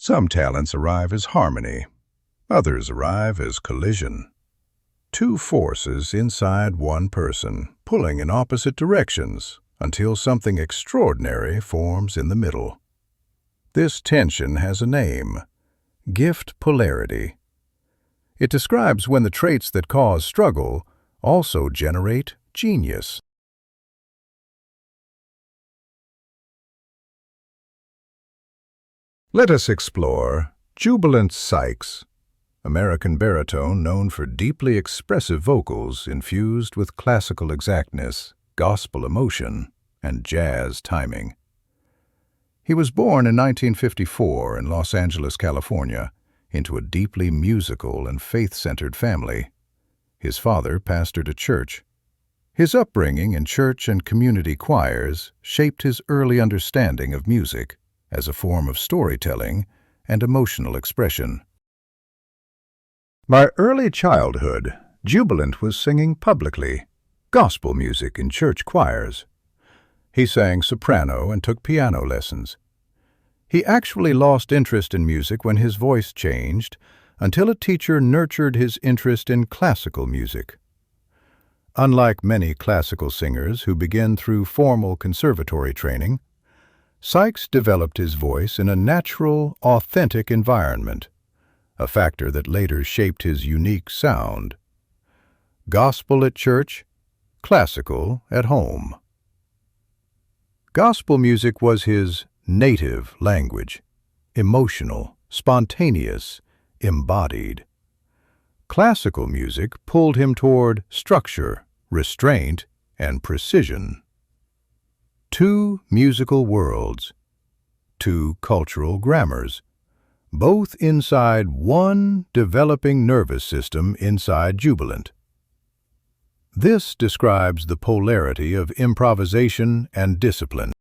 Some talents arrive as harmony, others arrive as collision. Two forces inside one person, pulling in opposite directions until something extraordinary forms in the middle. This tension has a name: gift polarity. It describes when the traits that cause struggle also generate genius. Let us explore Jubilant Sykes, American baritone known for deeply expressive vocals infused with classical exactness, gospel emotion, and jazz timing. He was born in 1954 in Los Angeles, California, into a deeply musical and faith-centered family. His father pastored a church. His upbringing in church and community choirs shaped his early understanding of music as a form of storytelling and emotional expression. By early childhood, Jubilant was singing publicly, gospel music in church choirs. He sang soprano and took piano lessons. He actually lost interest in music when his voice changed, until a teacher nurtured his interest in classical music. Unlike many classical singers who begin through formal conservatory training, Sykes developed his voice in a natural, authentic environment, a factor that later shaped his unique sound. Gospel at church, classical at home. Gospel music was his native language, emotional, spontaneous, embodied. Classical music pulled him toward structure, restraint, and precision. Two musical worlds, two cultural grammars, both inside one developing nervous system inside Jubilant. This describes the polarity of improvisation and discipline.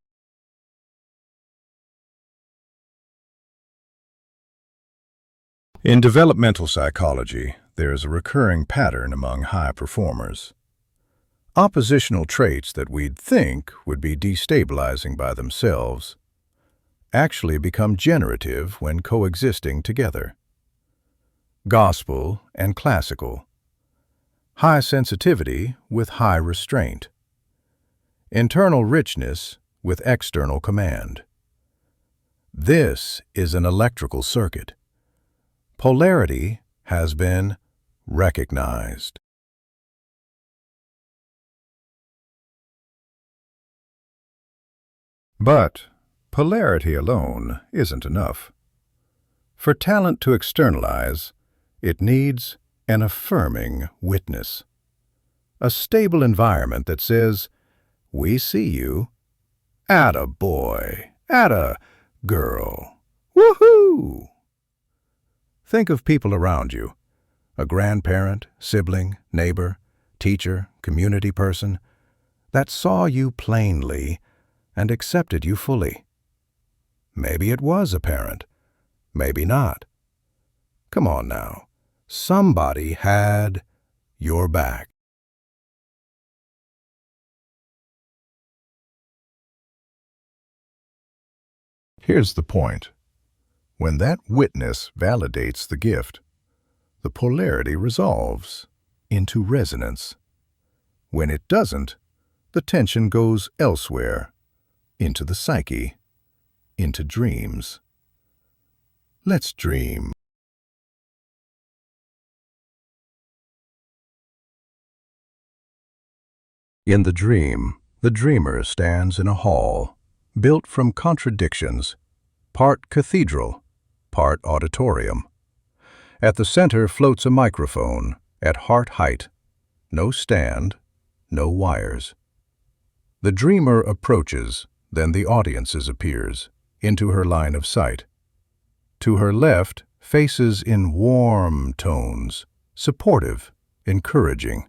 In developmental psychology, there is a recurring pattern among high performers. Oppositional traits that we'd think would be destabilizing by themselves actually become generative when coexisting together. Gospel and classical. High sensitivity with high restraint. Internal richness with external command. This is an electrical circuit. Polarity has been recognized. But polarity alone isn't enough. For talent to externalize, it needs an affirming witness. A stable environment that says, "We see you. Atta boy, atta girl. Woohoo!" Think of people around you, a grandparent, sibling, neighbor, teacher, community person, that saw you plainly and accepted you fully. Maybe it was a parent, maybe not. Come on now, somebody had your back. Here's the point. When that witness validates the gift, the polarity resolves into resonance. When it doesn't, the tension goes elsewhere, into the psyche, into dreams. Let's dream. In the dream, the dreamer stands in a hall, built from contradictions, part cathedral, part auditorium. At the center floats a microphone, at heart height. No stand, no wires. The dreamer approaches, then the audience appears, into her line of sight. To her left, faces in warm tones, supportive, encouraging,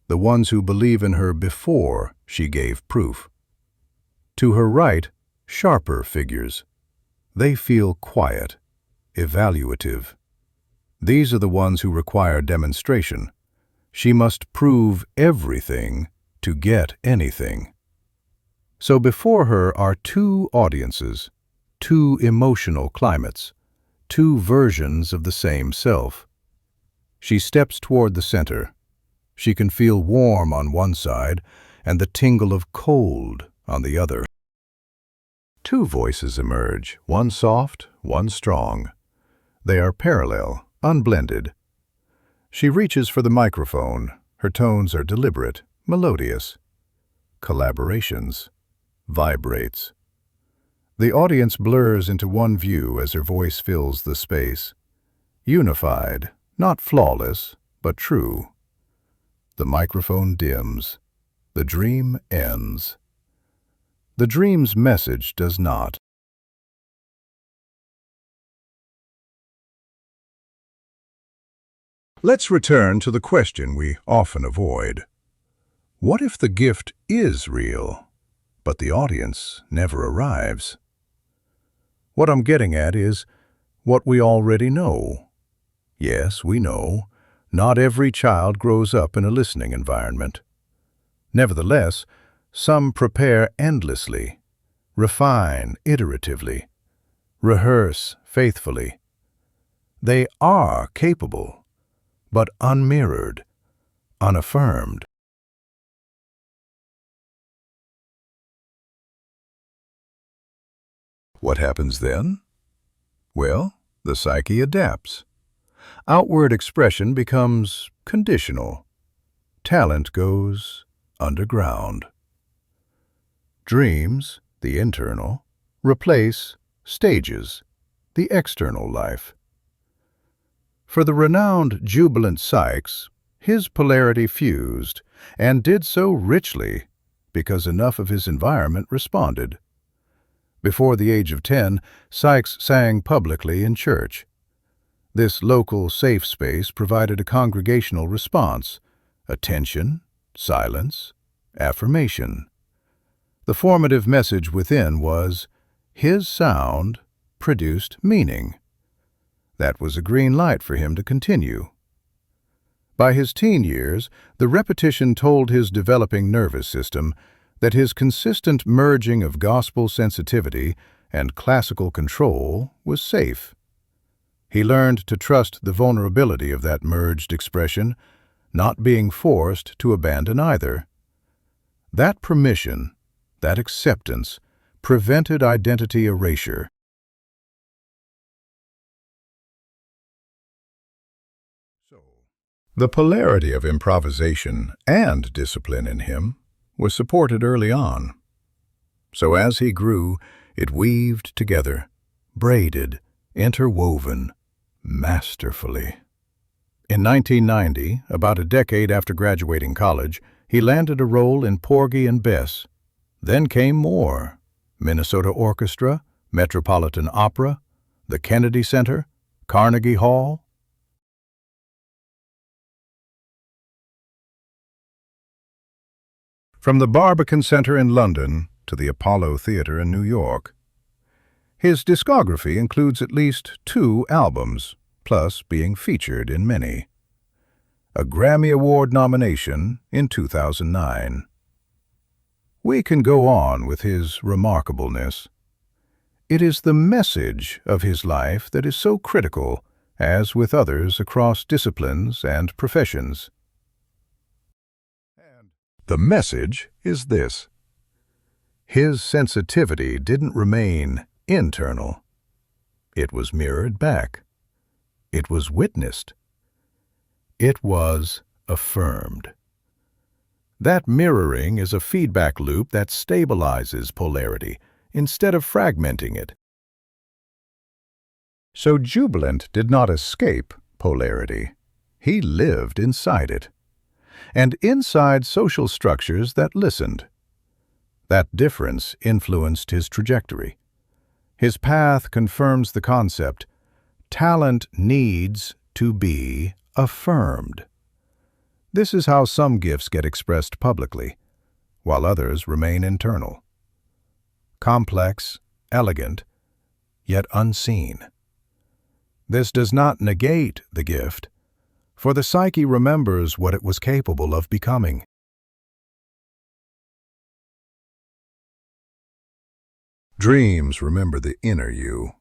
the ones who believe in her before she gave proof. To her right, sharper figures. They feel quiet, evaluative. These are the ones who require demonstration. She must prove everything to get anything. So before her are two audiences, two emotional climates, two versions of the same self. She steps toward the center. She can feel warm on one side and the tingle of cold on the other. Two voices emerge, one soft, one strong. They are parallel, unblended. She reaches for the microphone. Her tones are deliberate, melodious. Collaborations. Vibrates. The audience blurs into one view as her voice fills the space. Unified, not flawless, but true. The microphone dims. The dream ends. The dream's message does not. Let's return to the question we often avoid. What if the gift is real, but the audience never arrives? What I'm getting at is what we already know. Yes, we know, not every child grows up in a listening environment. Nevertheless, some prepare endlessly, refine iteratively, rehearse faithfully. They are capable, but unmirrored, unaffirmed. What happens then? Well, the psyche adapts. Outward expression becomes conditional. Talent goes underground. Dreams, the internal, replace stages, the external life. For the renowned Jubilant Sykes, his polarity fused, and did so richly because enough of his environment responded. Before the age of 10, Sykes sang publicly in church. This local safe space provided a congregational response: attention, silence, affirmation. The formative message within was, his sound produced meaning. That was a green light for him to continue. By his teen years, the repetition told his developing nervous system that his consistent merging of gospel sensitivity and classical control was safe. He learned to trust the vulnerability of that merged expression, not being forced to abandon either. That permission, that acceptance, prevented identity erasure. The polarity of improvisation and discipline in him was supported early on. So as he grew, it weaved together, braided, interwoven, masterfully. In 1990, about a decade after graduating college, he landed a role in Porgy and Bess. Then came more: Minnesota Orchestra, Metropolitan Opera, the Kennedy Center, Carnegie Hall. From the Barbican Center in London to the Apollo Theater in New York. His discography includes at least 2 albums, plus being featured in many. A Grammy Award nomination in 2009. We can go on with his remarkableness. It is the message of his life that is so critical, as with others across disciplines and professions. The message is this: his sensitivity didn't remain internal. It was mirrored back. It was witnessed. It was affirmed. That mirroring is a feedback loop that stabilizes polarity instead of fragmenting it. So Jubilant did not escape polarity. He lived inside it, and inside social structures that listened. That difference influenced his trajectory. His path confirms the concept: talent needs to be affirmed. This is how some gifts get expressed publicly, while others remain internal. Complex, elegant, yet unseen. This does not negate the gift, for the psyche remembers what it was capable of becoming. Dreams remember the inner you.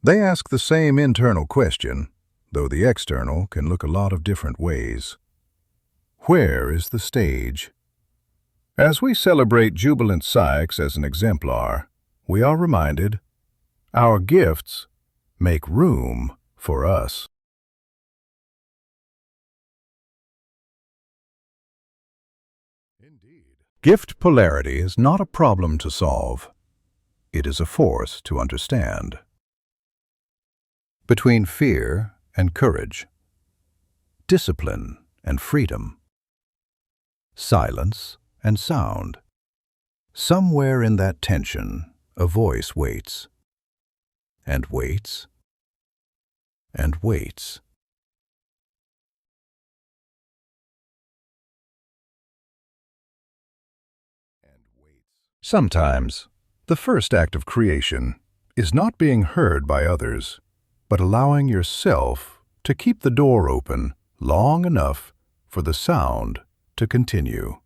They ask the same internal question, though the external can look a lot of different ways. Where is the stage? As we celebrate Jubilant Sykes as an exemplar, we are reminded our gifts make room for us. Indeed. Gift polarity is not a problem to solve. It is a force to understand. Between fear and courage, discipline and freedom, silence and sound, somewhere in that tension, a voice waits, and waits, and waits. Sometimes, the first act of creation is not being heard by others, but allowing yourself to keep the door open long enough for the sound to continue.